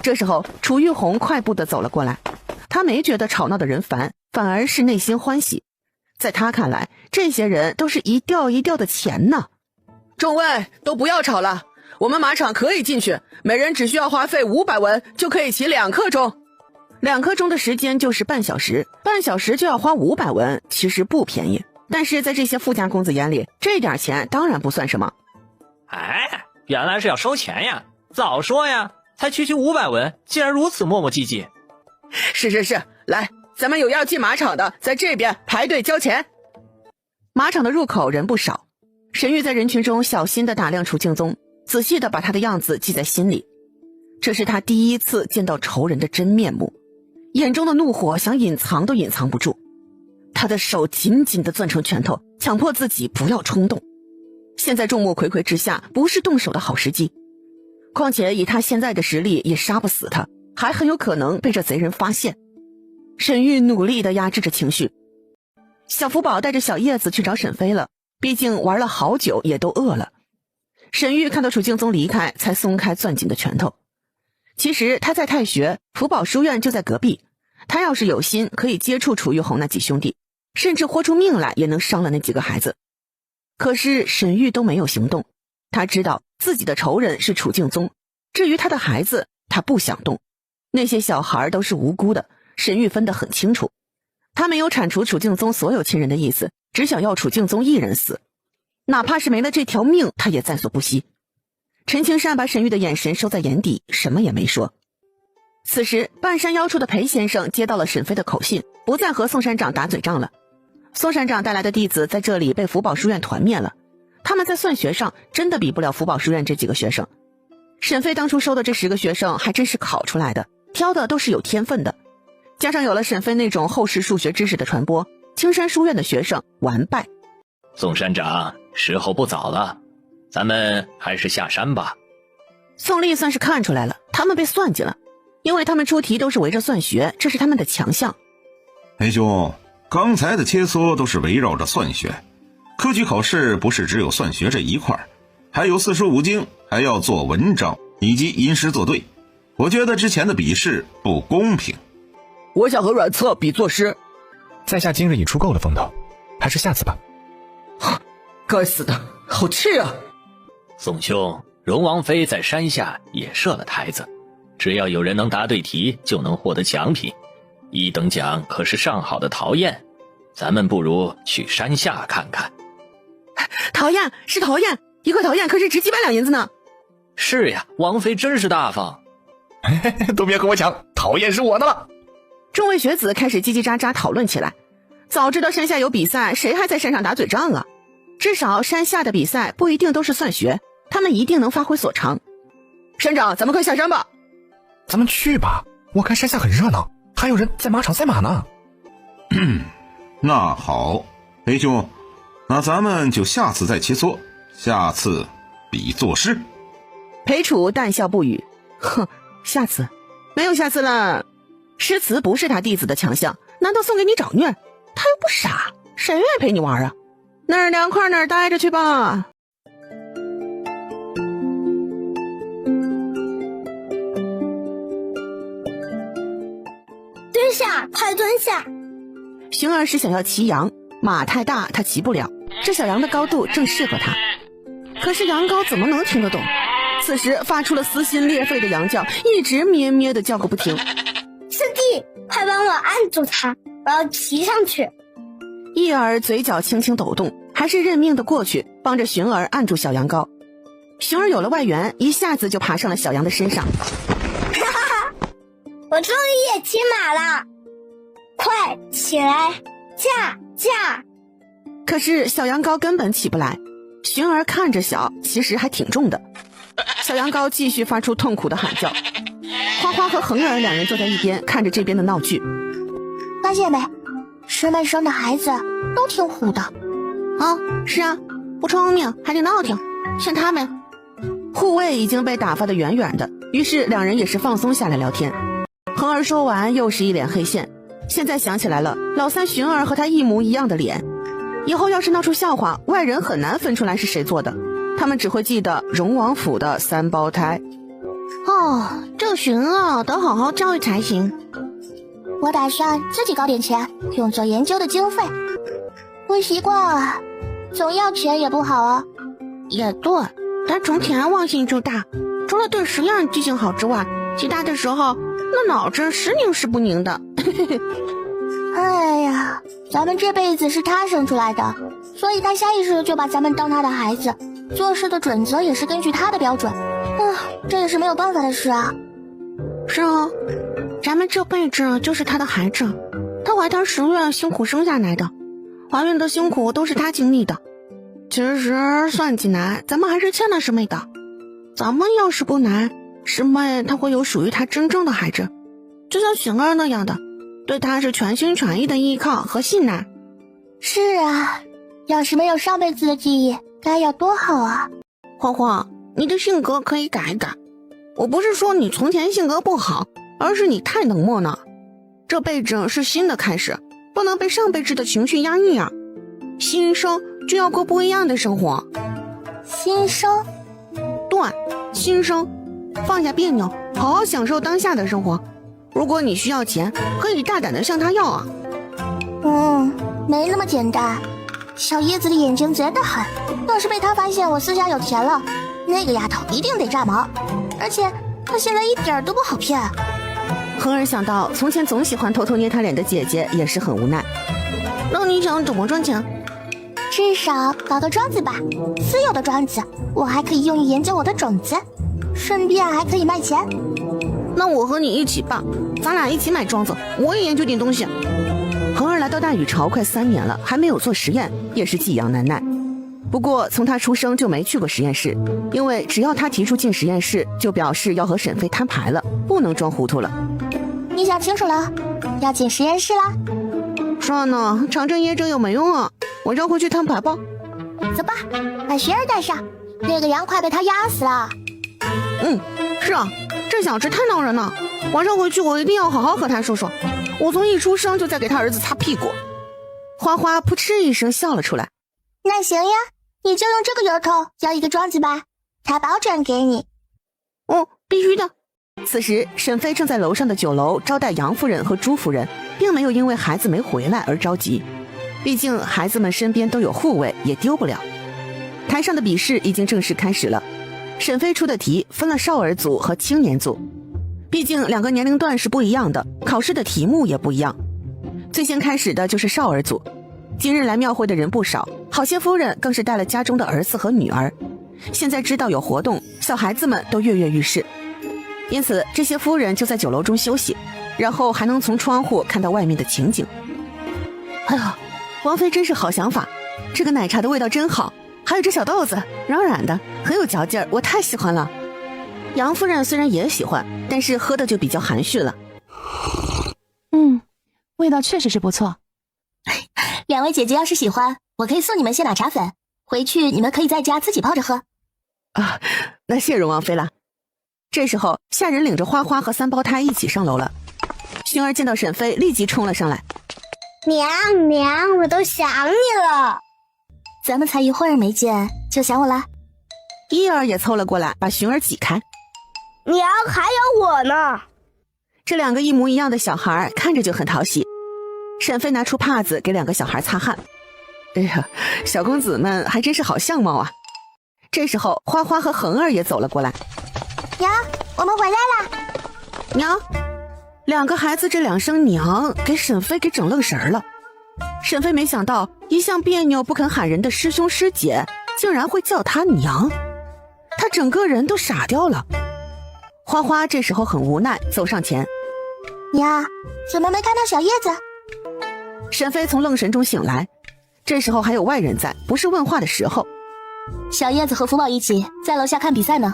这时候楚玉红快步地走了过来，他没觉得吵闹的人烦，反而是内心欢喜。在他看来，这些人都是一吊一吊的钱呢。众位都不要吵了，我们马场可以进去，每人只需要花费500文就可以骑2刻钟。2刻钟的时间就是半小时，半小时就要花500文，其实不便宜。但是在这些富家公子眼里，这点钱当然不算什么。哎，原来是要收钱呀，早说呀，才区区500文，竟然如此磨磨唧唧。是，来，咱们有要进马场的，在这边排队交钱。马场的入口人不少，沈玉在人群中小心地打量楚敬宗，仔细地把他的样子记在心里。这是他第一次见到仇人的真面目，眼中的怒火想隐藏都隐藏不住。他的手紧紧地攥成拳头，强迫自己不要冲动。现在众目睽睽之下，不是动手的好时机。况且以他现在的实力也杀不死他，还很有可能被这贼人发现。沈玉努力地压制着情绪。小福宝带着小叶子去找沈飞了，毕竟玩了好久也都饿了。沈玉看到楚敬宗离开，才松开攥紧的拳头。其实他在太学，福宝书院就在隔壁，他要是有心，可以接触楚玉红那几兄弟，甚至豁出命来也能伤了那几个孩子。可是沈玉都没有行动，他知道自己的仇人是楚敬宗，至于他的孩子，他不想动。那些小孩都是无辜的，沈玉分得很清楚。他没有铲除楚敬宗所有亲人的意思，只想要楚敬宗一人死，哪怕是没了这条命，他也在所不惜。陈青山把沈玉的眼神收在眼底，什么也没说。此时半山腰处的裴先生接到了沈飞的口信，不再和宋山长打嘴仗了。宋山长带来的弟子在这里被福宝书院团灭了，他们在算学上真的比不了福宝书院这几个学生。沈飞当初收的这10个学生还真是考出来的，挑的都是有天分的，加上有了沈飞那种后世数学知识的传播，青山书院的学生完败。宋山长，时候不早了，咱们还是下山吧。宋丽算是看出来了，他们被算计了，因为他们出题都是围着算学，这是他们的强项。裴兄，刚才的切磋都是围绕着算学，科举考试不是只有算学这一块，还有四书五经，还要做文章以及吟诗作对。我觉得之前的比试不公平。我想和阮策比作诗。在下今日已出够了风头，还是下次吧。该死的，好气啊！宋兄，荣王妃在山下也设了台子，只要有人能答对题，就能获得奖品。1等奖可是上好的陶砚，咱们不如去山下看看。陶砚是陶砚，1块陶砚可是值几百两银子呢。是呀，王妃真是大方。都别和我抢，陶砚是我的了。众位学子开始叽叽喳喳讨论起来。早知道山下有比赛，谁还在山上打嘴仗啊？至少山下的比赛不一定都是算学，他们一定能发挥所长。山长，咱们快下山吧。咱们去吧，我看山下很热闹，还有人在马场赛马呢。那好，裴兄，那咱们就下次再切磋，下次比作诗。裴楚淡笑不语，哼，下次没有下次了。诗词不是他弟子的强项，难道送给你找虐？他又不傻，谁愿意陪你玩啊？哪儿凉快哪儿待着去吧。蹲下，快蹲下！寻儿是想要骑羊，马太大他骑不了，这小羊的高度正适合他。可是羊羔怎么能听得懂？此时发出了撕心裂肺的羊叫，一直咩咩的叫个不停。师弟，快帮我按住它，我要骑上去。一儿嘴角轻轻抖动，还是认命的过去帮着寻儿按住小羊羔。寻儿有了外援，一下子就爬上了小羊的身上。哈哈，我终于也骑马了，快起来，驾！可是小羊羔根本起不来，寻儿看着小，其实还挺重的。小羊羔继续发出痛苦的喊叫。花花和恒儿两人坐在一边，看着这边的闹剧。发现没，师妹生的孩子都挺虎的。是啊，不聪明还得闹腾，像他们。护卫已经被打发得远远的，于是两人也是放松下来聊天。恒儿说完又是一脸黑线，现在想起来了，老三寻儿和他一模一样的脸，以后要是闹出笑话，外人很难分出来是谁做的，他们只会记得荣王府的3胞胎。这个荀啊，得好好教育才行。我打算自己搞点钱，用作研究的经费。不习惯啊，总要钱也不好啊。也对，他从前忘性就大，除了对实验记性好之外，其他的时候那脑子时宁时不宁的。哎呀，咱们这辈子是他生出来的，所以他下意识就把咱们当他的孩子，做事的准则也是根据他的标准。这也是没有办法的事啊。是啊，咱们这辈子就是他的孩子，他怀胎10月辛苦生下来的，怀孕的辛苦都是他经历的。其实算起来，咱们还是欠了师妹的。咱们要是不来，师妹她会有属于她真正的孩子，就像雪儿那样的，对她是全心全意的依靠和信赖。是啊，要是没有上辈子的记忆，该有多好啊。花花，你的性格可以改一改。我不是说你从前性格不好，而是你太冷漠了。这辈子是新的开始，不能被上辈子的情绪压抑啊。新生就要过不一样的生活。新生？对，新生，放下别扭，好好享受当下的生活。如果你需要钱，可以大胆的向他要啊。没那么简单。小叶子的眼睛贼得很，要是被他发现我私下有钱了，那个丫头一定得炸毛。而且她现在一点都不好骗。恒儿想到从前总喜欢偷偷捏他脸的姐姐，也是很无奈。那你想怎么赚钱？至少搞个庄子吧，私有的庄子，我还可以用于研究我的种子，顺便还可以卖钱。那我和你一起办，咱俩一起买庄子，我也研究点东西。恒儿来到大禹巢快3年了，还没有做实验，也是技痒难耐。不过从他出生就没去过实验室，因为只要他提出进实验室，就表示要和沈飞摊牌了，不能装糊涂了。你想清楚了，要进实验室啦？算了，长征掖着又没用啊，我绕回去摊牌吧。走吧，把雪儿带上，那个羊快被他压死了。是啊，这小子太闹人了，晚上回去我一定要好好和他说说，我从一出生就在给他儿子擦屁股。花花扑哧一声笑了出来。那行呀，你就用这个由头要一个庄子吧，他保准给你。必须的。此时沈飞正在楼上的酒楼招待杨夫人和朱夫人，并没有因为孩子没回来而着急，毕竟孩子们身边都有护卫，也丢不了。台上的比试已经正式开始了，沈飞出的题分了少儿组和青年组，毕竟2个年龄段是不一样的，考试的题目也不一样。最先开始的就是少儿组，今日来庙会的人不少，好些夫人更是带了家中的儿子和女儿，现在知道有活动，小孩子们都跃跃欲试，因此这些夫人就在酒楼中休息，然后还能从窗户看到外面的情景。哎呀，王妃真是好想法，这个奶茶的味道真好，还有这小豆子软软的，很有嚼劲儿，我太喜欢了。杨夫人虽然也喜欢，但是喝的就比较含蓄了。味道确实是不错。2位姐姐要是喜欢，我可以送你们些奶茶粉，回去你们可以在家自己泡着喝。那谢荣王妃了。这时候下人领着花花和3胞胎一起上楼了。薰儿见到沈飞立即冲了上来。娘，我都想你了。咱们才一会儿没见就想我了？伊儿也凑了过来，把薰儿挤开。娘，还有我呢。这2个一模一样的小孩看着就很讨喜。沈飞拿出帕子给2个小孩擦汗。哎呀，小公子们还真是好相貌啊。这时候花花和恒儿也走了过来。娘，我们回来了。娘，2个孩子这2声娘给沈飞给整愣神了。沈飞没想到一向别扭不肯喊人的师兄师姐竟然会叫他娘，他整个人都傻掉了。花花这时候很无奈，走上前。娘，怎么没看到小叶子？沈飞从愣神中醒来，这时候还有外人在，不是问话的时候。小叶子和福宝一起在楼下看比赛呢。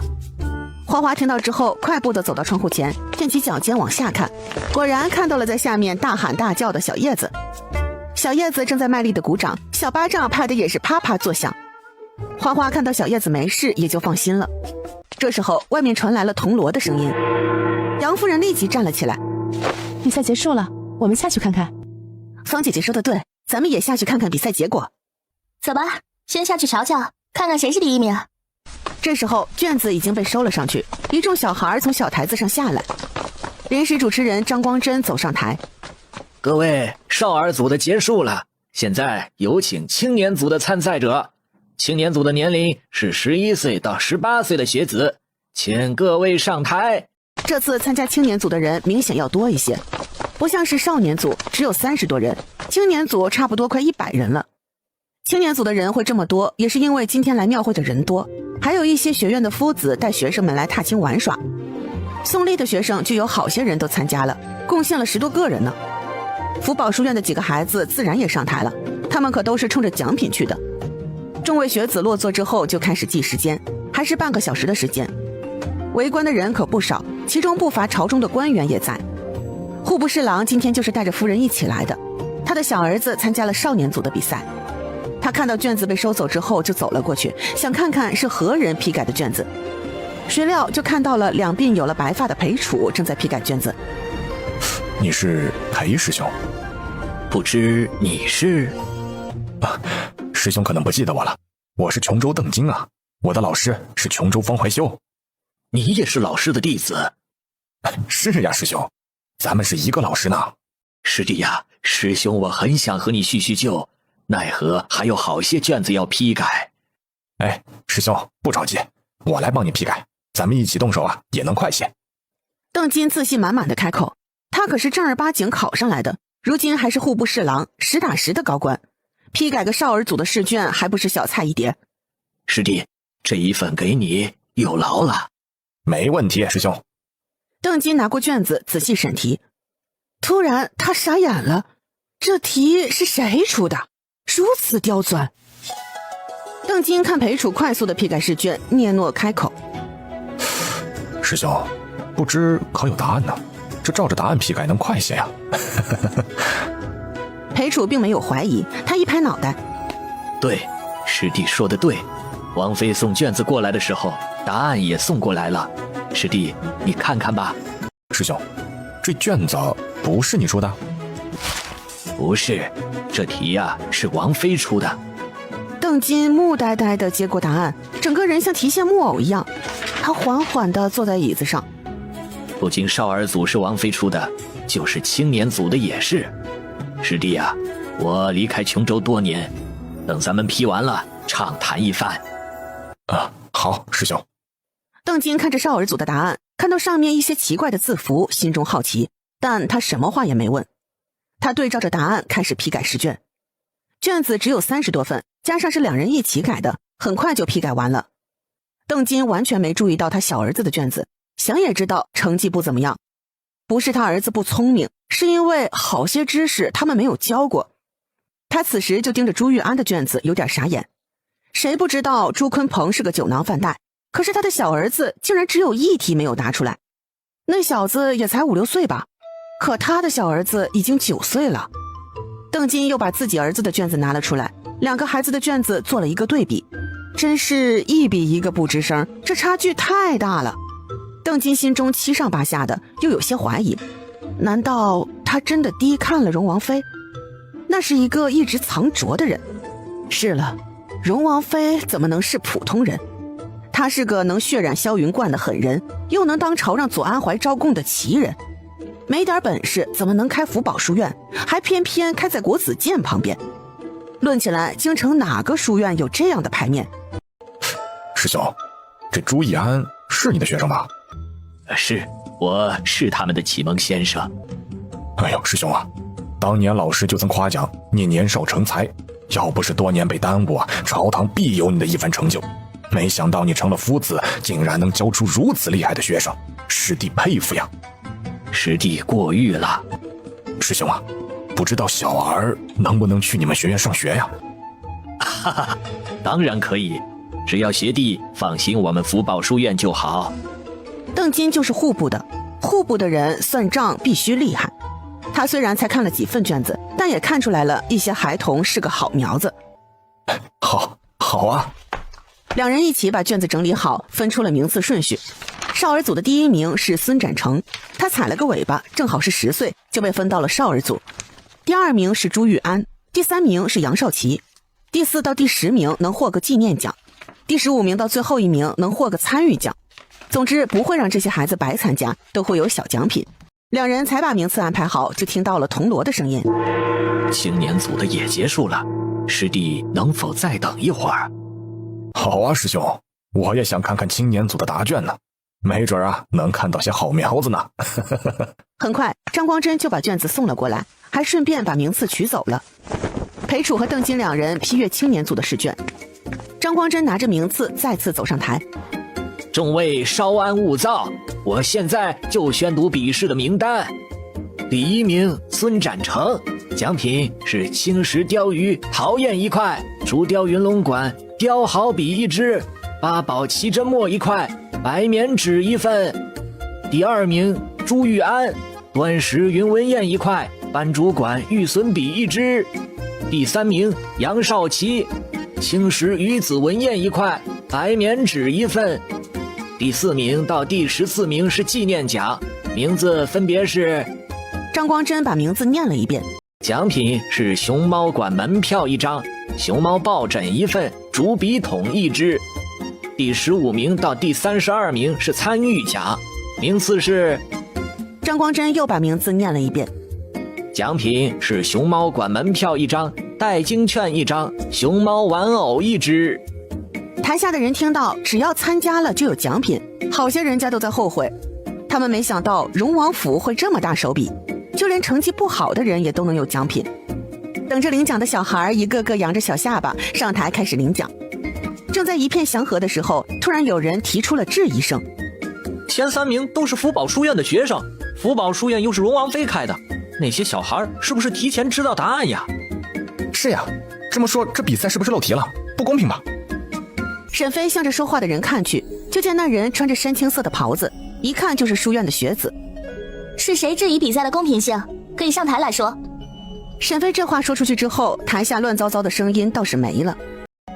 花花听到之后快步地走到窗户前，踮起脚尖往下看，果然看到了在下面大喊大叫的小叶子。小叶子正在卖力地鼓掌，小巴掌拍的也是啪啪作响。花花看到小叶子没事，也就放心了。这时候外面传来了铜锣的声音，杨夫人立即站了起来。比赛结束了，我们下去看看。方姐姐说的对，咱们也下去看看比赛结果。走吧，先下去瞧瞧，看看谁是第1名。这时候卷子已经被收了上去，一众小孩从小台子上下来。临时主持人张光真走上台，各位，少儿组的结束了，现在有请青年组的参赛者。青年组的年龄是11岁到18岁的学子，请各位上台。这次参加青年组的人明显要多一些，不像是少年组只有30多人，青年组差不多快100人了。青年组的人会这么多，也是因为今天来庙会的人多，还有一些学院的夫子带学生们来踏青玩耍。宋立的学生就有好些人都参加了，贡献了10多个人呢。福宝书院的几个孩子自然也上台了，他们可都是冲着奖品去的。众位学子落座之后就开始计时间，还是半个小时的时间。围观的人可不少，其中不乏朝中的官员也在。户部侍郎今天就是带着夫人一起来的，他的小儿子参加了少年组的比赛。他看到卷子被收走之后就走了过去，想看看是何人批改的卷子。谁料就看到了两鬓有了白发的裴楚正在批改卷子。你是裴师兄？不知你是？师兄可能不记得我了，我是琼州邓金啊，我的老师是琼州方怀修。你也是老师的弟子？是呀，师兄，咱们是一个老师呢。师弟呀，师兄我很想和你叙叙旧，奈何还有好些卷子要批改。哎，师兄不着急，我来帮你批改，咱们一起动手啊，也能快些。邓金自信满满的开口，他可是正儿八经考上来的，如今还是户部侍郎，实打实的高官，批改个少儿组的试卷还不是小菜一碟。师弟，这一份给你，有劳了。没问题，师兄。邓金拿过卷子仔细审题，突然他傻眼了，这题是谁出的？如此刁钻。邓金看裴楚快速的批改试卷，嗫嚅开口：师兄，不知可有答案呢？这照着答案批改能快些呀。裴楚并没有怀疑，他一拍脑袋：对，师弟说的对，王妃送卷子过来的时候，答案也送过来了。师弟，你看看吧。师兄，这卷子不是你出的？不是，这题呀，是王妃出的。邓金木呆呆地接过答案，整个人像提线木偶一样。他缓缓地坐在椅子上。不仅少儿组是王妃出的，就是青年组的也是。师弟呀，我离开琼州多年，等咱们批完了，畅谈一番。好，师兄。邓金看着少儿组的答案，看到上面一些奇怪的字符，心中好奇，但他什么话也没问。他对照着答案开始批改试卷，卷子只有30多份，加上是2人一起改的，很快就批改完了。邓金完全没注意到他小儿子的卷子，想也知道成绩不怎么样。不是他儿子不聪明，是因为好些知识他们没有教过。他此时就盯着朱玉安的卷子，有点傻眼。谁不知道朱坤鹏是个酒囊饭袋，可是他的小儿子竟然只有1题没有答出来。那小子也才5、6岁吧，可他的小儿子已经9岁了。邓金又把自己儿子的卷子拿了出来，2个孩子的卷子做了一个对比，真是一比一个不吱声，这差距太大了。邓金心中七上八下的，又有些怀疑，难道他真的低看了荣王妃？那是一个一直藏拙的人。是了，荣王妃怎么能是普通人？他是个能血染霄云观的狠人，又能当朝让左安怀招供的奇人。没点本事怎么能开福宝书院，还偏偏开在国子监旁边？论起来，京城哪个书院有这样的牌面？师兄，这朱义安是你的学生吧？是，我是他们的启蒙先生。哎呦，师兄啊，当年老师就曾夸奖你年少成才，要不是多年被耽误啊，朝堂必有你的一番成就。没想到你成了夫子，竟然能教出如此厉害的学生，师弟佩服呀。师弟过誉了。师兄啊，不知道小儿能不能去你们学院上学呀？哈哈，当然可以，只要学弟放心我们福宝书院就好。邓金就是户部的，户部的人算账必须厉害。他虽然才看了几份卷子，但也看出来了一些孩童是个好苗子。好啊。2人一起把卷子整理好，分出了名次顺序。少儿组的第1名是孙展成，他踩了个尾巴，正好是10岁，就被分到了少儿组。第2名是朱玉安，第3名是杨少奇，第4到第10名能获个纪念奖。第15名到最后1名能获个参与奖。总之不会让这些孩子白参加，都会有小奖品。两人才把名次安排好，就听到了铜锣的声音。青年组的也结束了，师弟能否再等一会儿？好啊，师兄，我也想看看青年组的答卷呢，没准能看到些好苗子呢。很快，张光真就把卷子送了过来，还顺便把名次取走了。裴楚和邓金两人批阅青年组的试卷，张光真拿着名次再次走上台。众位稍安勿躁，我现在就宣读笔试的名单。第1名孙展成，奖品是青石鲷鱼陶砚1块，竹雕云龙馆雕毫笔1支，八宝奇珍墨1块，白棉纸1份。第2名朱玉安，端石云纹砚1块，斑竹馆玉笋笔1支。第3名杨少奇，青石鱼子纹砚1块，白棉纸1份。第4名到第14名是纪念奖，名字分别是……张光真把名字念了一遍。奖品是熊猫馆门票1张，熊猫抱枕1份，竹笔筒1支。第15名到第32名是参与奖，名次是……张光真又把名字念了一遍。奖品是熊猫馆门票1张，代金券1张，熊猫玩偶1只。台下的人听到只要参加了就有奖品，好些人家都在后悔。他们没想到荣王府会这么大手笔，就连成绩不好的人也都能有奖品。等着领奖的小孩一个个扬着小下巴上台开始领奖。正在一片祥和的时候，突然有人提出了质疑声。前3名都是福宝书院的学生，福宝书院又是荣王妃开的，那些小孩是不是提前知道答案呀？是呀，这么说这比赛是不是漏题了？不公平吧？沈飞向着说话的人看去，就见那人穿着深青色的袍子，一看就是书院的学子。是谁质疑比赛的公平性？可以上台来说。沈飞这话说出去之后，台下乱糟糟的声音倒是没了。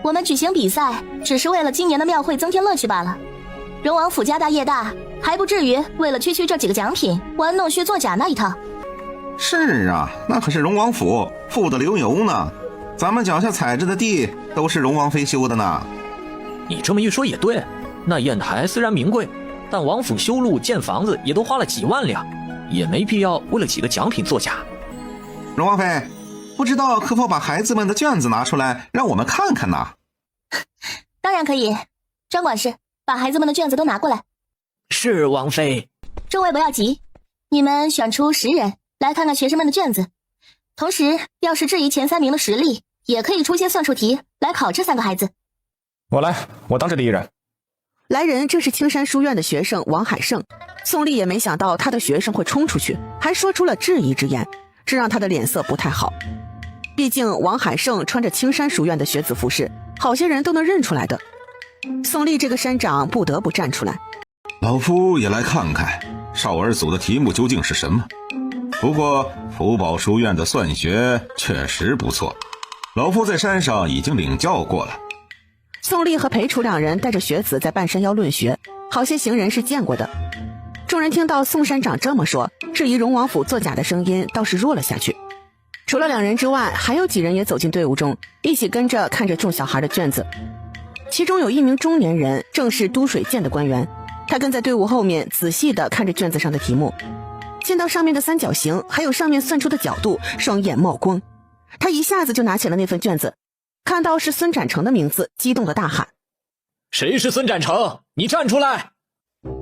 我们举行比赛只是为了今年的庙会增添乐趣罢了。荣王府家大业大，还不至于为了区区这几个奖品玩弄虚作假那一套。是啊，那可是荣王府，富得流油呢。咱们脚下踩着的地都是荣王妃修的呢。你这么一说也对，那砚台虽然名贵，但王府修路建房子也都花了几万两，也没必要为了几个奖品作假。荣王妃，不知道可否把孩子们的卷子拿出来让我们看看呢？当然可以，张管事，把孩子们的卷子都拿过来。是王妃。众位不要急，你们选出10人来看看学生们的卷子，同时要是质疑前3名的实力，也可以出些算术题来考这3个孩子。我来，我当这第1人。来人正是青山书院的学生王海胜。宋丽也没想到他的学生会冲出去，还说出了质疑之言，这让他的脸色不太好。毕竟王海胜穿着青山书院的学子服饰，好些人都能认出来的。宋丽这个山长不得不站出来。老夫也来看看少儿组的题目究竟是什么。不过福宝书院的算学确实不错，老夫在山上已经领教过了。宋丽和裴楚两人带着学子在半山腰论学，好些行人是见过的。众人听到宋山长这么说，质疑荣王府作假的声音倒是弱了下去。除了2人之外，还有几人也走进队伍中，一起跟着看着众小孩的卷子。其中有1名中年人，正是都水监的官员，他跟在队伍后面仔细地看着卷子上的题目，见到上面的三角形还有上面算出的角度，双眼冒光。他一下子就拿起了那份卷子，看到是孙展成的名字，激动地大喊：谁是孙展成？你站出来！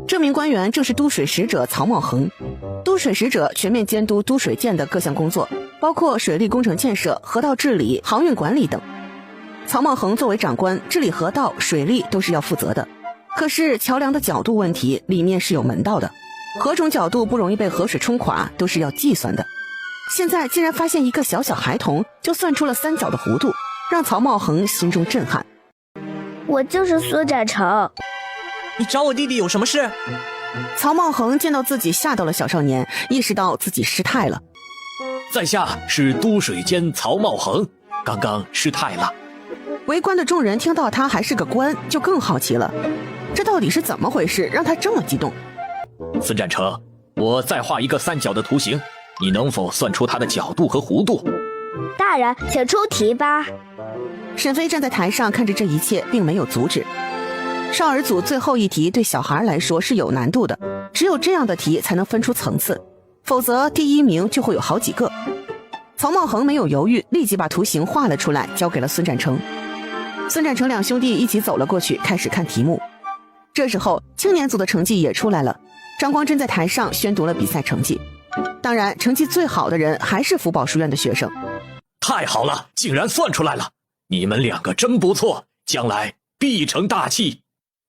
这名官员正是都水使者曹茂恒。都水使者全面监督都水监的各项工作，包括水利工程建设、河道治理、航运管理等。曹茂恒作为长官，治理河道、水利都是要负责的。可是桥梁的角度问题里面是有门道的，何种角度不容易被河水冲垮都是要计算的。现在竟然发现一个小小孩童就算出了3角的弧度，让曹茂恒心中震撼。我就是孙展成。你找我弟弟有什么事？曹茂恒见到自己吓到了小少年，意识到自己失态了。在下是都水监曹茂恒，刚刚失态了。围观的众人听到他还是个官，就更好奇了，这到底是怎么回事，让他这么激动？孙展成，我再画一个3角的图形，你能否算出它的角度和弧度？大人，请出题吧。沈飞站在台上看着这一切，并没有阻止。少儿组最后一题对小孩来说是有难度的，只有这样的题才能分出层次，否则第一名就会有好几个。曹茂恒没有犹豫，立即把图形画了出来，交给了孙展成。孙展成两兄弟一起走了过去，开始看题目。这时候青年组的成绩也出来了，张光真在台上宣读了比赛成绩。当然，成绩最好的人还是福宝书院的学生。太好了，竟然算出来了！你们两个真不错，将来必成大器。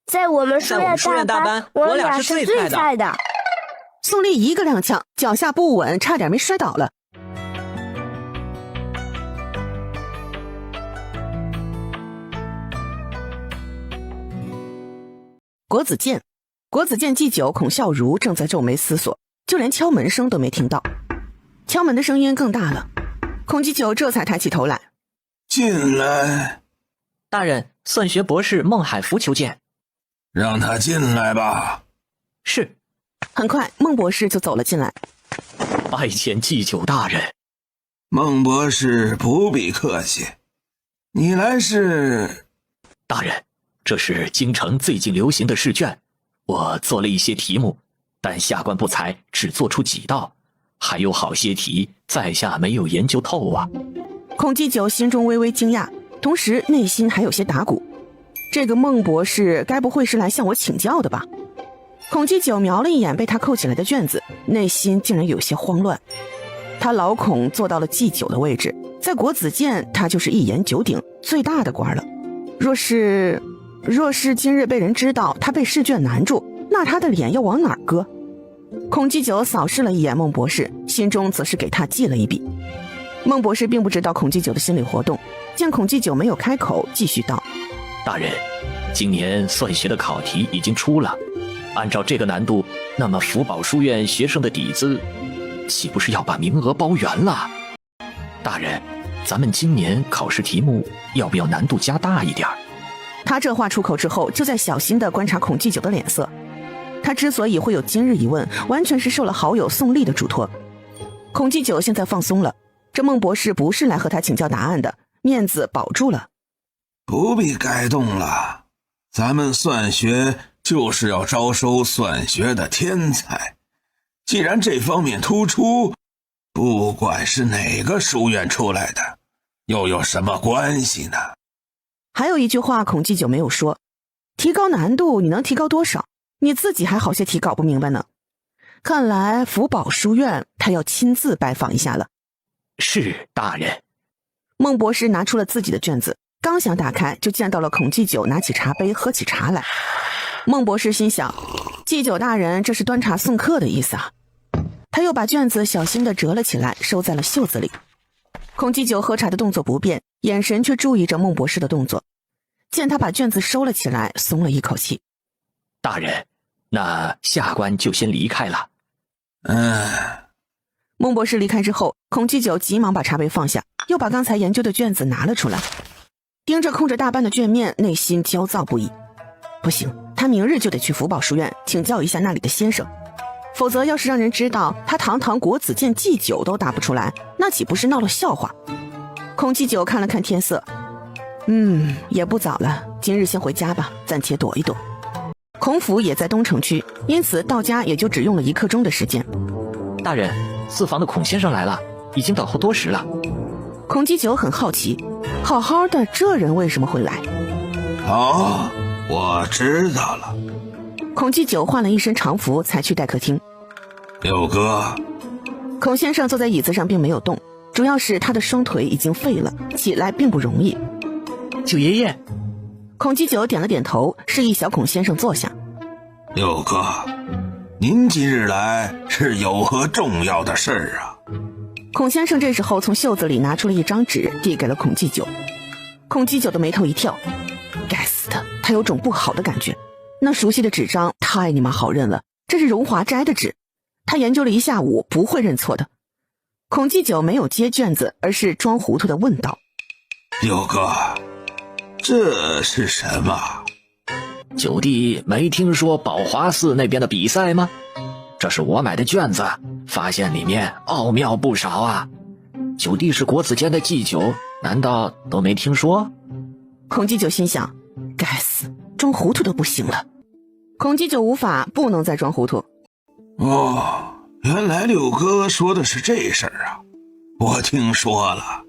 在我们书院大班，我俩是最菜的。宋丽一个踉跄，脚下不稳，差点没摔倒了。国子监祭酒孔孝孺正在皱眉思索，就连敲门声都没听到。敲门的声音更大了，孔祭酒这才抬起头来。进来。大人，算学博士孟海福求见。让他进来吧。是。很快孟博士就走了进来。拜见祭酒大人。孟博士不必客气。你来是？大人，这是京城最近流行的试卷，我做了一些题目，但下官不才，只做出几道，还有好些题在下没有研究透啊。孔祭酒心中微微惊讶，同时内心还有些打鼓。这个孟博士该不会是来向我请教的吧？孔祭酒瞄了一眼被他扣起来的卷子，内心竟然有些慌乱。他老孔做到了祭酒的位置，在国子监他就是一言九鼎，最大的官了。若是今日被人知道他被试卷难住，那他的脸要往哪儿搁？孔祭酒扫视了一眼孟博士，心中则是给他记了一笔。孟博士并不知道孔祭酒的心理活动，见孔祭酒没有开口，继续道：大人，今年算学的考题已经出了，按照这个难度，那么福宝书院学生的底子岂不是要把名额包圆了？大人，咱们今年考试题目要不要难度加大一点？他这话出口之后，就在小心地观察孔祭酒的脸色。他之所以会有今日一问，完全是受了好友宋丽的嘱托。孔祭酒现在放松了，这孟博士不是来和他请教答案的，面子保住了。不必改动了，咱们算学就是要招收算学的天才。既然这方面突出，不管是哪个书院出来的，又有什么关系呢？还有一句话孔祭酒没有说，提高难度你能提高多少？你自己还好些题搞不明白呢。看来福宝书院他要亲自拜访一下了。是，大人。孟博士拿出了自己的卷子，刚想打开，就见到了孔祭酒拿起茶杯喝起茶来。孟博士心想，祭酒大人这是端茶送客的意思啊。他又把卷子小心地折了起来，收在了袖子里。孔祭酒喝茶的动作不变，眼神却注意着孟博士的动作。见他把卷子收了起来，松了一口气。大人，那下官就先离开了。孟博士离开之后，孔祭酒急忙把茶杯放下，又把刚才研究的卷子拿了出来，盯着空着大半的卷面，内心焦躁不已。不行，他明日就得去福宝书院请教一下那里的先生，否则要是让人知道他堂堂国子监祭酒都答不出来，那岂不是闹了笑话？孔祭酒看了看天色，也不早了，今日先回家吧，暂且躲一躲。孔府也在东城区，因此到家也就只用了1刻钟的时间。大人，四房的孔先生来了，已经等候多时了。孔祭酒很好奇，好好的这人为什么会来？哦，我知道了。孔祭酒换了一身常服才去待客厅。六哥。孔先生坐在椅子上并没有动，主要是他的双腿已经废了，起来并不容易。九爷爷。孔祭酒点了点头，示意小孔先生坐下。六哥，您今日来是有何重要的事儿啊？孔先生这时候从袖子里拿出了一张纸，递给了孔祭酒。孔祭酒的眉头一跳，该死的，他有种不好的感觉。那熟悉的纸张太你妈好认了，这是荣华斋的纸，他研究了一下午，不会认错的。孔祭酒没有接卷子，而是装糊涂的问道：六哥，这是什么？九弟没听说宝华寺那边的比赛吗？这是我买的卷子，发现里面奥妙不少啊。九弟是国子监的祭酒，难道都没听说？孔祭酒心想，该死，终装糊涂都不行了。孔基九无法，不能再装糊涂。哦，原来六哥说的是这事儿啊，我听说了。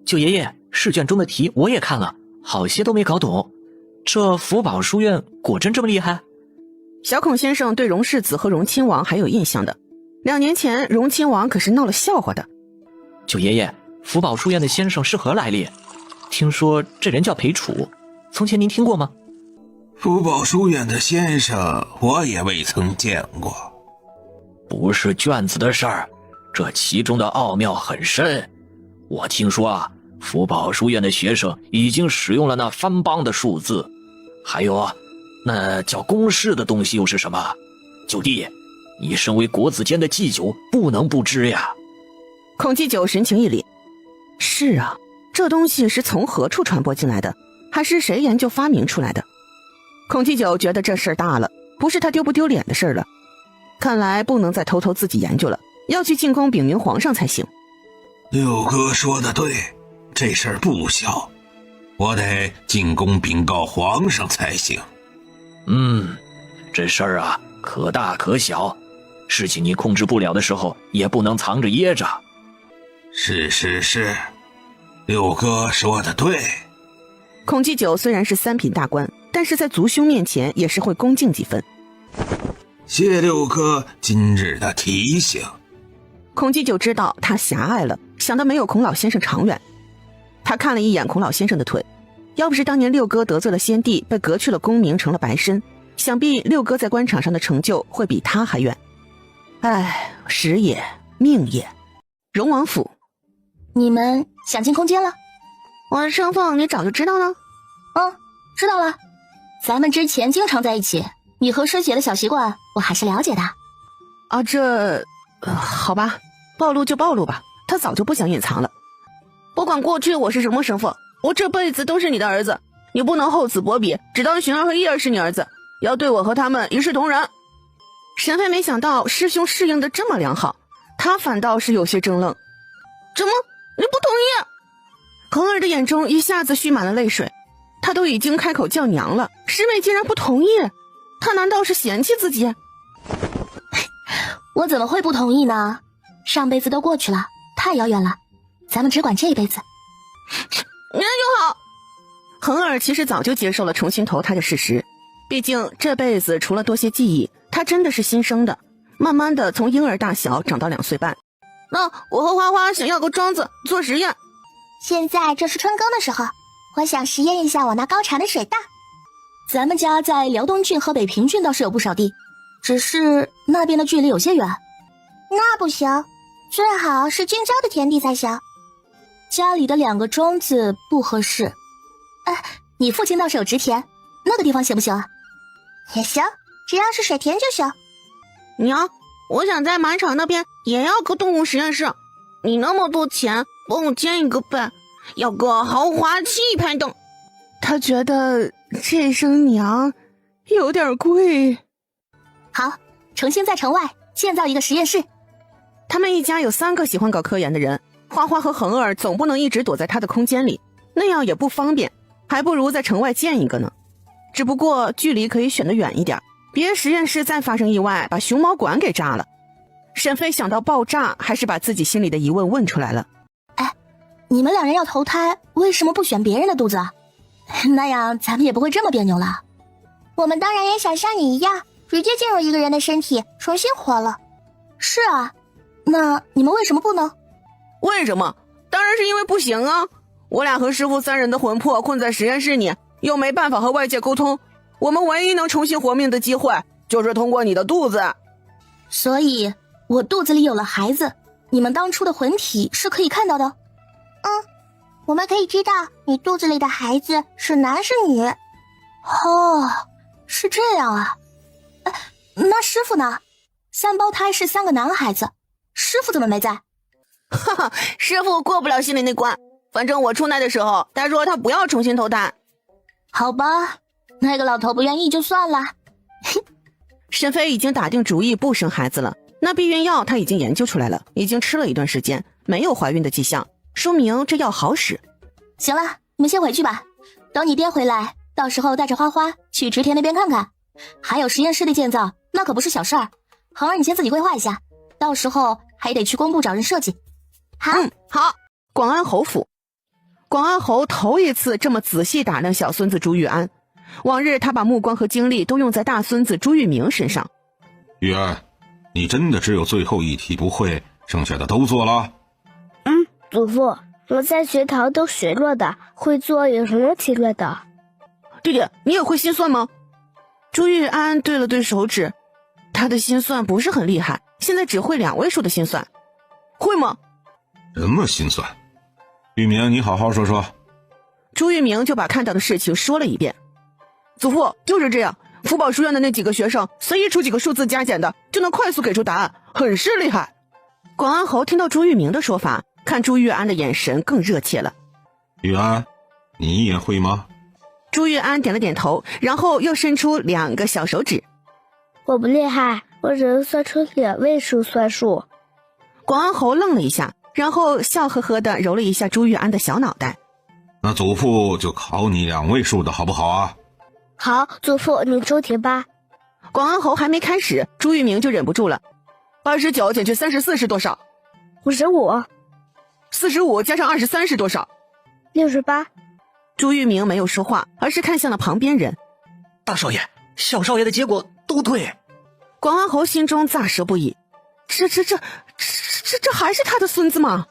九爷爷，试卷中的题我也看了，好些都没搞懂。这福宝书院果真这么厉害？小孔先生对荣世子和荣亲王还有印象的，2年前荣亲王可是闹了笑话的。九爷爷，福宝书院的先生是何来历？听说这人叫裴楚，从前您听过吗？福宝书院的先生我也未曾见过。不是卷子的事儿，这其中的奥妙很深。我听说啊，福宝书院的学生已经使用了那番邦的数字，还有啊，那叫公式的东西又是什么？九弟，你身为国子监的祭酒，不能不知呀。孔基九神情一凛，是啊，这东西是从何处传播进来的，还是谁研究发明出来的？孔基九觉得这事儿大了，不是他丢不丢脸的事儿了。看来不能再偷偷自己研究了，要去进宫禀明皇上才行。六哥说的对，这事儿不小，我得进宫禀告皇上才行。这事儿啊，可大可小，事情你控制不了的时候，也不能藏着掖着。是，六哥说的对。孔基九虽然是3品大官，但是在族兄面前也是会恭敬几分。谢六哥今日的提醒。孔基九知道他狭隘了，想得没有孔老先生长远。他看了一眼孔老先生的腿，要不是当年六哥得罪了先帝，被革去了功名，成了白身，想必六哥在官场上的成就会比他还远。唉，时也，命也。荣王府，你们想进空间了？我的身份你早就知道了？知道了。咱们之前经常在一起，你和师姐的小习惯我还是了解的。啊，好吧，暴露就暴露吧，他早就不想隐藏了。不管过去我是什么身份，我这辈子都是你的儿子，你不能厚此薄彼，只当寻儿和叶儿是你儿子，要对我和他们一视同仁。沈飞没想到师兄适应的这么良好，他反倒是有些怔愣。怎么，你不同意？恒儿的眼中一下子蓄满了泪水，他都已经开口叫娘了，师妹竟然不同意，他难道是嫌弃自己？我怎么会不同意呢？上辈子都过去了，太遥远了，咱们只管这一辈子。那就好。恒儿其实早就接受了重新投胎的事实，毕竟这辈子除了多些记忆，他真的是新生的，慢慢的从婴儿大小长到2岁半。那我和花花想要个庄子做实验。现在这是春耕的时候，我想实验一下我那高产的水稻。咱们家在辽东郡和北平郡倒是有不少地，只是那边的距离有些远。那不行，最好是近郊的田地才行。家里的2个庄子不合适。你父亲倒是有植田，那个地方行不行啊？也行，只要是水田就行。娘，我想在马场那边也要个动物实验室，你那么多钱，帮我建一个呗，要个豪华气派的。他觉得这声娘有点贵。好，重新在城外建造一个实验室。他们一家有3个喜欢搞科研的人，花花和恒儿总不能一直躲在他的空间里，那样也不方便，还不如在城外建一个呢。只不过距离可以选得远一点，别实验室再发生意外把熊猫馆给炸了。沈飞想到爆炸，还是把自己心里的疑问问出来了。你们2人要投胎，为什么不选别人的肚子啊？那样咱们也不会这么别扭了。我们当然也想像你一样，直接进入一个人的身体，重新活了。是啊，那你们为什么不呢？为什么？当然是因为不行啊！我俩和师父3人的魂魄困在实验室里，又没办法和外界沟通，我们唯一能重新活命的机会，就是通过你的肚子。所以我肚子里有了孩子，你们当初的魂体是可以看到的。我们可以知道你肚子里的孩子是男是女。哦，是这样啊。那师父呢？3胞胎是3个男孩子，师父怎么没在？哈哈，师父过不了心里那关，反正我出来的时候，他说他不要重新投胎。好吧，那个老头不愿意就算了。沈飞已经打定主意不生孩子了，那避孕药他已经研究出来了，已经吃了一段时间，没有怀孕的迹象，说明这药好使。行了，你们先回去吧，等你爹回来，到时候带着花花去池田那边看看。还有实验室的建造，那可不是小事儿。恒儿，你先自己规划一下，到时候还得去工部找人设计。好，好。广安侯府，广安侯头一次这么仔细打量小孙子朱玉安。往日他把目光和精力都用在大孙子朱玉明身上。玉安，你真的只有最后一题不会，剩下的都做了？祖父，我在学堂都学过的，会做有什么奇怪的？弟弟，你也会心算吗？朱玉安对了对手指，他的心算不是很厉害，现在只会2位数的心算。会吗？什么心算？玉明，你好好说说。朱玉明就把看到的事情说了一遍。祖父，就是这样，福宝书院的那几个学生随意出几个数字加减的，就能快速给出答案，很是厉害。广安侯听到朱玉明的说法，看朱玉安的眼神更热切了。玉安，你也会吗？朱玉安点了点头，然后又伸出2个小手指。我不厉害，我只能算出2位数算术。广安侯愣了一下，然后笑呵呵地揉了一下朱玉安的小脑袋。那祖父就考你2位数的好不好啊？好，祖父你出题吧。广安侯还没开始，朱玉明就忍不住了。29减去34是多少？55。45加上23是多少？68。朱玉明没有说话，而是看向了旁边人。大少爷，小少爷的结果都对。广安侯心中咋舌不已，这还是他的孙子吗？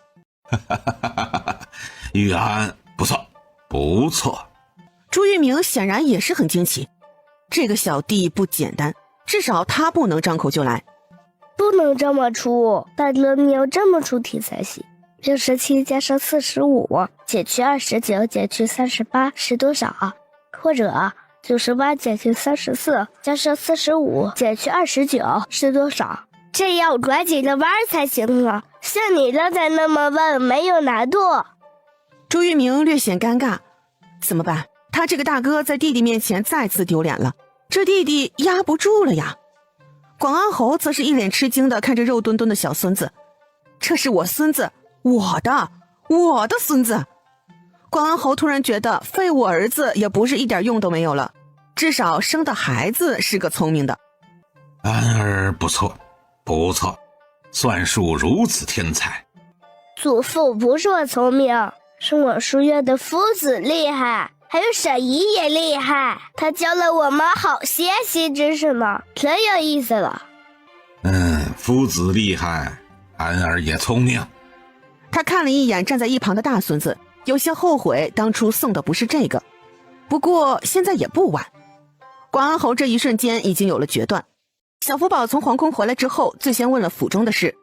玉安，不错，不错。朱玉明显然也是很惊奇，这个小弟不简单，至少他不能张口就来。不能这么出，大哥你要这么出题才行。67加上45减去29减去38是多少？或者98减去34加上45减去29是多少？这要拐几个弯才行啊！像你刚才那么问没有难度。朱玉明略显尴尬，怎么办？他这个大哥在弟弟面前再次丢脸了，这弟弟压不住了呀。广安侯则是一脸吃惊地看着肉墩墩的小孙子，这是我孙子，我的孙子。广安侯突然觉得废物儿子也不是一点用都没有了，至少生的孩子是个聪明的。安儿不错，不错，算术如此天才。祖父不是我聪明，是我书院的夫子厉害，还有沈姨也厉害，他教了我们好些新知识呢，可有意思了。夫子厉害，安儿也聪明。他看了一眼站在一旁的大孙子，有些后悔当初送的不是这个，不过现在也不晚。广安侯这一瞬间已经有了决断。小福宝从皇宫回来之后，最先问了府中的事。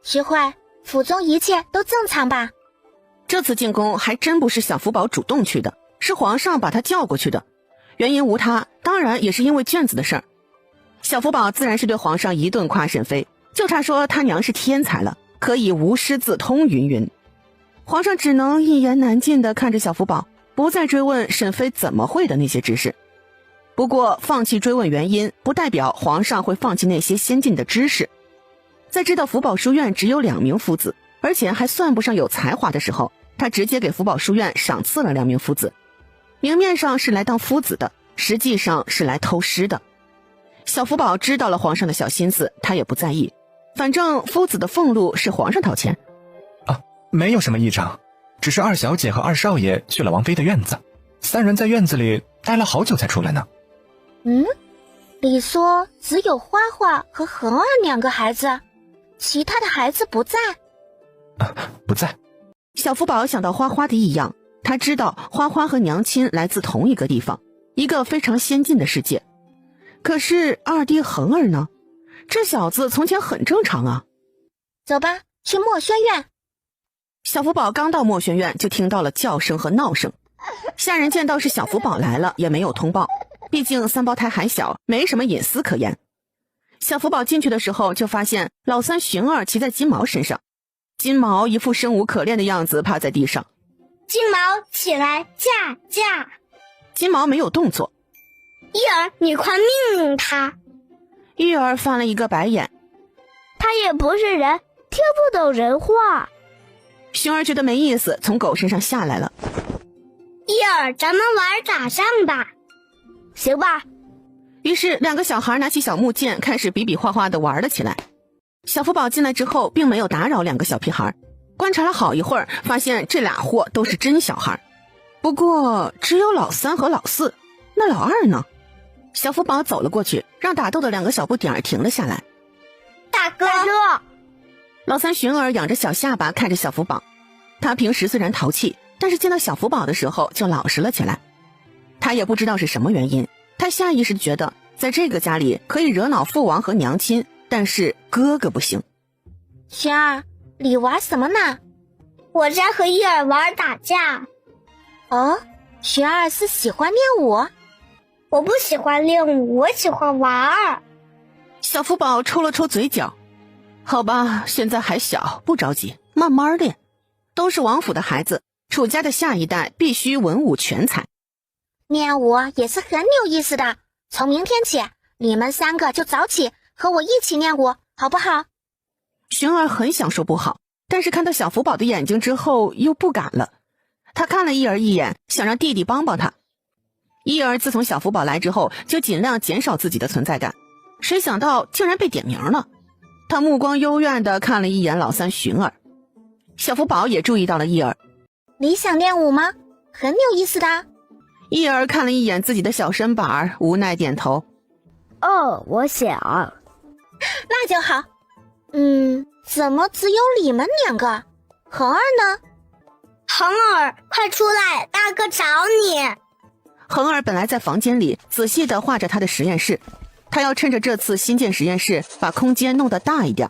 徐慧，府中一切都正常吧？这次进宫还真不是小福宝主动去的，是皇上把他叫过去的，原因无他，当然也是因为卷子的事儿。小福宝自然是对皇上一顿夸沈妃，就差说他娘是天才了，可以无师自通云云。皇上只能一言难尽地看着小福宝，不再追问沈妃怎么会的那些知识。不过放弃追问原因，不代表皇上会放弃那些先进的知识。在知道福宝书院只有2名夫子，而且还算不上有才华的时候，他直接给福宝书院赏赐了2名夫子，明面上是来当夫子的，实际上是来偷师的。小福宝知道了皇上的小心思，他也不在意，反正夫子的俸禄是皇上掏钱。没有什么异常，只是2小姐和2少爷去了王妃的院子，3人在院子里待了好久才出来呢。你说只有花花和恒儿2个孩子，其他的孩子不在？不在。小福宝想到花花的异样，他知道花花和娘亲来自同一个地方，一个非常先进的世界。可是二弟恒儿呢？这小子从前很正常啊。走吧，去墨轩院。小福宝刚到墨轩院，就听到了叫声和闹声。下人见到是小福宝来了，也没有通报，毕竟3胞胎还小，没什么隐私可言。小福宝进去的时候，就发现老三寻儿骑在金毛身上，金毛一副生无可恋的样子，趴在地上。金毛起来，驾！金毛没有动作。玉儿，你快命令他。玉儿翻了一个白眼，他也不是人，听不懂人话。寻儿觉得没意思，从狗身上下来了。伊尔，咱们玩打仗吧。行吧。于是2个小孩拿起小木剑，开始比比划划地玩了起来。小福宝进来之后，并没有打扰2个小屁孩，观察了好一会儿，发现这俩货都是真小孩。不过只有老3和老4，那老2呢？小福宝走了过去，让打斗的2个小不点儿停了下来。大哥，老3寻儿仰着小下巴看着小福宝，他平时虽然淘气，但是见到小福宝的时候就老实了起来。他也不知道是什么原因，他下意识觉得在这个家里可以惹恼父王和娘亲，但是哥哥不行。寻儿，你玩什么呢？我在和伊尔玩打架。哦，寻儿是喜欢练武？我不喜欢练武，我喜欢玩。小福宝抽了抽嘴角，好吧，现在还小，不着急，慢慢练。都是王府的孩子，楚家的下一代必须文武全才。练武也是很有意思的，从明天起，你们3个就早起和我一起练武，好不好？寻儿很想说不好，但是看到小福宝的眼睛之后又不敢了。他看了伊儿一眼，想让弟弟帮帮他。伊儿自从小福宝来之后，就尽量减少自己的存在感，谁想到竟然被点名了。他目光幽怨地看了一眼老3寻儿。小福宝也注意到了伊儿。你想练武吗？很有意思的。伊儿看了一眼自己的小身板，无奈点头。哦，我想。那就好。怎么只有你们2个？恒儿呢？恒儿，快出来，大哥找你。恒儿本来在房间里仔细地画着他的实验室，他要趁着这次新建实验室把空间弄得大一点，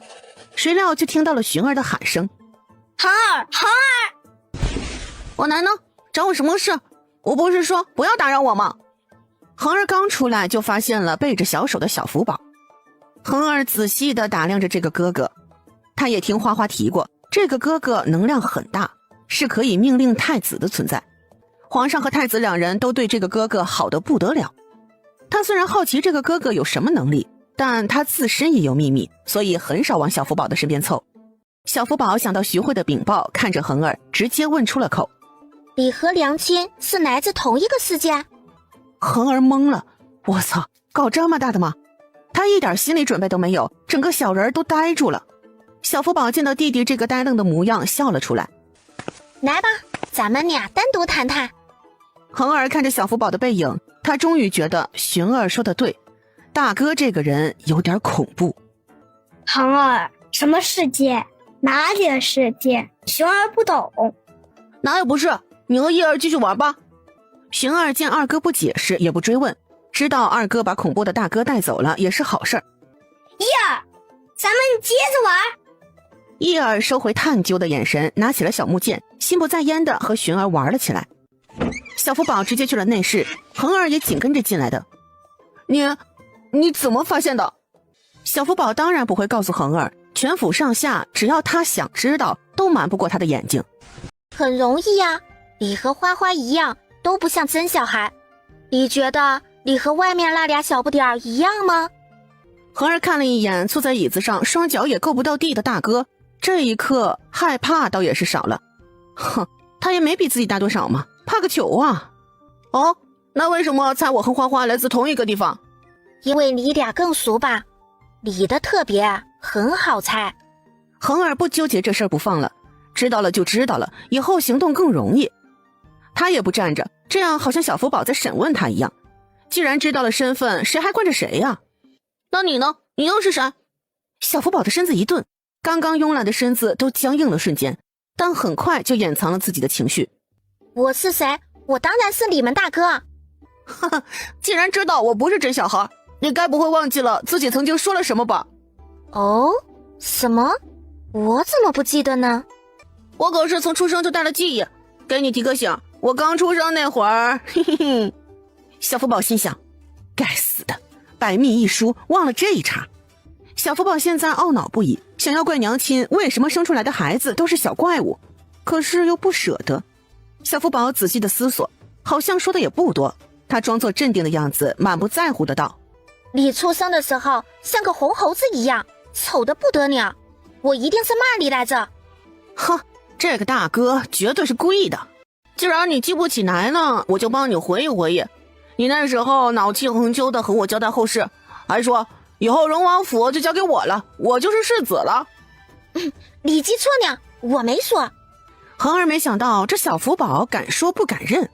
谁料就听到了寻儿的喊声。恒儿，恒儿，我来呢，找我什么事？我不是说不要打扰我吗？恒儿刚出来就发现了背着小手的小福宝。恒儿仔细地打量着这个哥哥，他也听花花提过，这个哥哥能量很大，是可以命令太子的存在。皇上和太子2人都对这个哥哥好得不得了。他虽然好奇这个哥哥有什么能力，但他自身也有秘密，所以很少往小福宝的身边凑。小福宝想到徐慧的禀报，看着恒儿直接问出了口。你和娘亲是来自同一个世界？恒儿懵了，我操，搞这么大的吗？他一点心理准备都没有，整个小人都呆住了。小福宝见到弟弟这个呆愣的模样，笑了出来。来吧，咱们俩单独谈谈。恒儿看着小福宝的背影，他终于觉得寻儿说的对，大哥这个人有点恐怖。恒儿，什么世界？哪里的世界？寻儿不懂。哪有不是，你和伊儿继续玩吧。寻儿见二哥不解释也不追问，知道二哥把恐怖的大哥带走了也是好事儿。伊儿，咱们接着玩。伊儿收回探究的眼神，拿起了小木剑，心不在焉地和寻儿玩了起来。小福宝直接去了内室，恒儿也紧跟着进来的。你怎么发现的？小福宝当然不会告诉恒儿，全府上下只要他想知道，都瞒不过他的眼睛。很容易呀，你和花花一样，都不像真小孩。你觉得你和外面那俩小不点儿一样吗？恒儿看了一眼坐在椅子上双脚也够不到地的大哥，这一刻害怕倒也是少了。哼，他也没比自己大多少嘛，怕个球啊。哦，那为什么猜我和花花来自同一个地方？因为你俩更熟吧，你的特别很好猜。恒儿不纠结这事儿不放了，知道了就知道了，以后行动更容易。他也不站着，这样好像小福宝在审问他一样。既然知道了身份，谁还惯着谁呀？那你呢？你又是谁？小福宝的身子一顿，刚刚慵懒的身子都僵硬了瞬间，但很快就掩藏了自己的情绪。我是谁？我当然是你们大哥。哈哈，既然知道我不是真小孩，你该不会忘记了自己曾经说了什么吧？哦，什么？我怎么不记得呢？我可是从出生就带了记忆，给你提个醒，我刚出生那会儿，嘿嘿嘿。小福宝心想，该死的，百密一疏，忘了这一茬。小福宝现在懊恼不已，想要怪娘亲为什么生出来的孩子都是小怪物，可是又不舍得。小福宝仔细的思索，好像说的也不多，他装作镇定的样子，满不在乎的道：你出生的时候像个红猴子一样，丑得不得了，我一定是骂你来着。哼，这个大哥绝对是故意的。既然你记不起来呢，我就帮你回忆回忆。你那时候脑气横秋的和我交代后事，还说以后荣王府就交给我了，我就是世子了。你记错呢，我没说。恒儿没想到这小福宝敢说不敢认。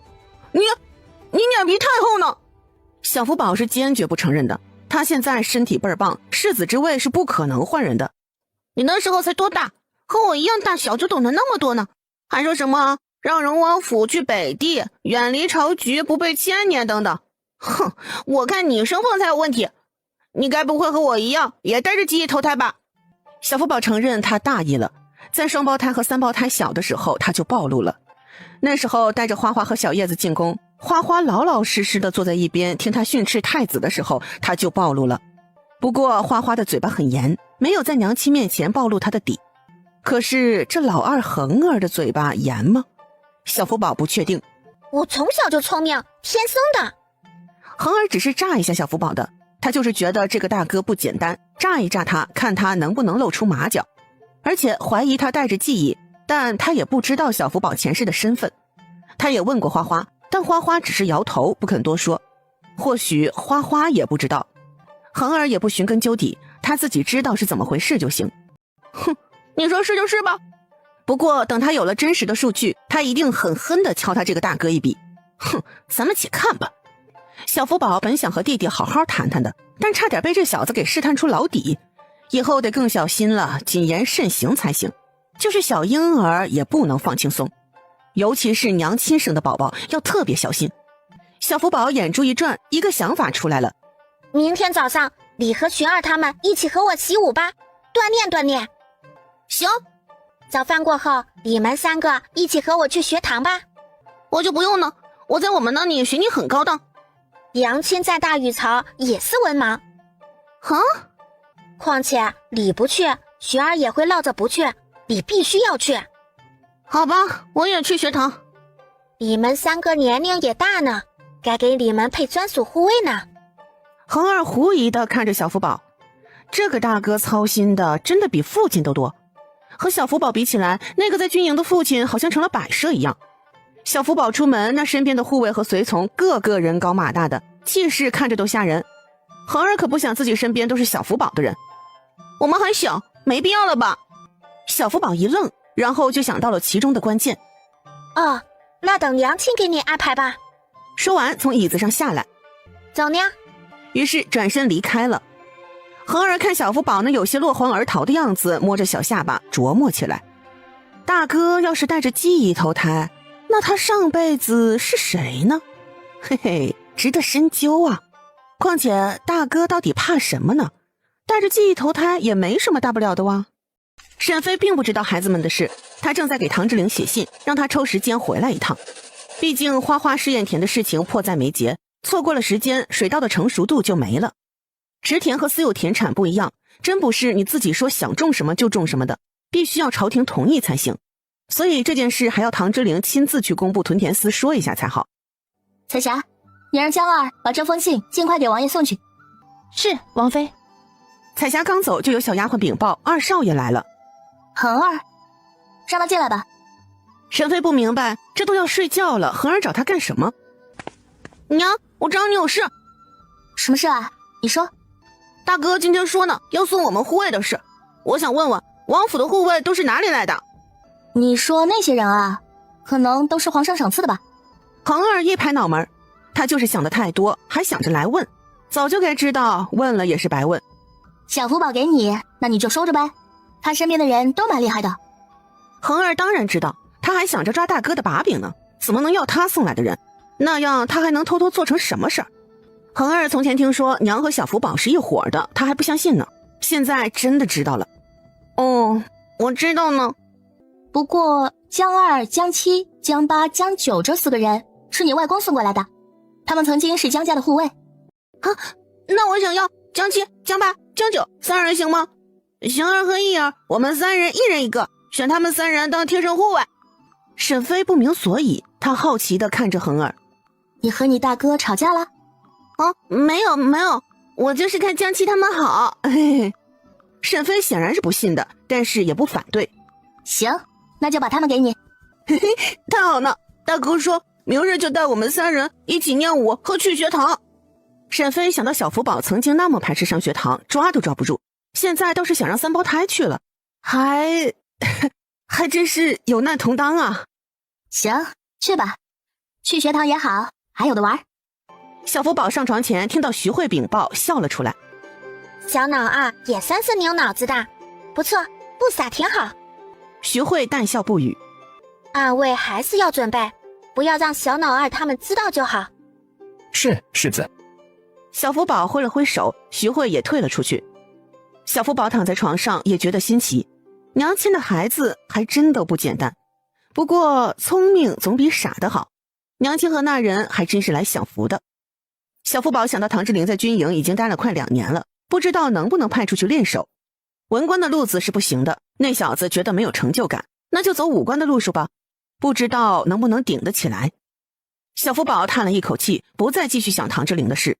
你脸皮太厚呢。小福宝是坚决不承认的，他现在身体倍儿棒，世子之位是不可能换人的。你那时候才多大，和我一样大小就懂得那么多呢，还说什么让荣王府去北地，远离朝局，不被牵连等等。哼，我看你身份才有问题，你该不会和我一样也带着记忆投胎吧？小福宝承认他大意了，在双胞胎和三胞胎小的时候他就暴露了。那时候带着花花和小叶子进宫，花花老老实实的坐在一边听他训斥太子的时候，他就暴露了。不过花花的嘴巴很严，没有在娘亲面前暴露他的底。可是这老二恒儿的嘴巴严吗？小福宝不确定。我从小就聪明，天生的。恒儿只是炸一下小福宝的，他就是觉得这个大哥不简单，炸一炸他，看他能不能露出马脚，而且怀疑他带着记忆，但他也不知道小福宝前世的身份。他也问过花花，但花花只是摇头不肯多说。或许花花也不知道，恒儿也不寻根究底，他自己知道是怎么回事就行。哼，你说是就是吧。不过等他有了真实的数据，他一定狠狠地敲他这个大哥一笔。哼，咱们且看吧。小福宝本想和弟弟好好谈谈的，但差点被这小子给试探出老底，以后得更小心了，谨言慎行才行。就是小婴儿也不能放轻松，尤其是娘亲生的宝宝要特别小心。小福宝眼珠一转，一个想法出来了。明天早上你和寻儿他们一起和我起舞吧，锻炼锻炼。行。早饭过后你们3个一起和我去学堂吧。我就不用了，我在我们那里学你很高档。娘亲在大禹曹也是文盲。哈？况且你不去，寻儿也会闹着不去，你必须要去。好吧，我也去学堂。你们3个年龄也大呢，该给你们配专属护卫呢。恒儿狐疑地看着小福宝，这个大哥操心的真的比父亲都多。和小福宝比起来，那个在军营的父亲好像成了摆设一样。小福宝出门，那身边的护卫和随从个个人高马大的，气势看着都吓人。恒儿可不想自己身边都是小福宝的人。我们还小，没必要了吧？小福宝一愣，然后就想到了其中的关键。哦，那等娘亲给你安排吧。说完从椅子上下来，走呢。于是转身离开了。恒儿看小福宝那有些落荒而逃的样子，摸着小下巴琢磨起来。大哥要是带着记忆投胎，那他上辈子是谁呢？嘿嘿，值得深究啊。况且大哥到底怕什么呢？带着记忆投胎也没什么大不了的哇。沈飞并不知道孩子们的事，他正在给唐之灵写信，让他抽时间回来一趟。毕竟花花试验田的事情迫在眉睫，错过了时间，水稻的成熟度就没了。植田和私有田产不一样，真不是你自己说想种什么就种什么的，必须要朝廷同意才行。所以这件事还要唐之灵亲自去工部屯田司说一下才好。彩霞，你让江儿把这封信尽快给王爷送去。是，王妃。彩霞刚走，就有小丫鬟禀报二少爷来了。恒儿，让他进来吧。沈飞不明白，这都要睡觉了，恒儿找他干什么？娘，我找你有事。什么事啊？你说。大哥今天说呢，要送我们护卫的事，我想问问王府的护卫都是哪里来的？你说那些人啊，可能都是皇上赏赐的吧。恒儿一拍脑门，他就是想的太多，还想着来问，早就该知道，问了也是白问。小福宝给你，那你就收着呗，他身边的人都蛮厉害的。恒儿当然知道，他还想着抓大哥的把柄呢，怎么能要他送来的人？那样他还能偷偷做成什么事儿？恒儿从前听说娘和小福宝是一伙的，他还不相信呢，现在真的知道了。哦，我知道呢。不过江二、江七、江八、江九这4个人是你外公送过来的，他们曾经是江家的护卫。啊，那我想要江七、江八、江九3人行吗？行儿和义儿，我们3人1人1个，选他们3人当贴身护卫。沈飞不明所以，他好奇地看着恒儿。你和你大哥吵架了？没有，我就是看江七他们好。嘿嘿，沈飞显然是不信的，但是也不反对。行，那就把他们给你。嘿嘿，太好了，大哥说明日就带我们3人一起练武和去学堂。沈飞想到小福宝曾经那么排斥上学堂，抓都抓不住，现在倒是想让3胞胎去了，还真是有难同当啊。行，去吧，去学堂也好，还有的玩。小福宝上床前听到徐慧禀报，笑了出来。小脑二也算是你有脑子的，不错，不撒挺好。徐慧淡笑不语。暗卫还是要准备，不要让小脑二他们知道就好。是，世子。小福宝挥了挥手，徐慧也退了出去。小福宝躺在床上也觉得新奇，娘亲的孩子还真的不简单。不过聪明总比傻的好，娘亲和那人还真是来享福的。小福宝想到唐志玲在军营已经待了快2年了，不知道能不能派出去练手。文官的路子是不行的，那小子觉得没有成就感，那就走武官的路数吧，不知道能不能顶得起来。小福宝叹了一口气，不再继续想唐志玲的事，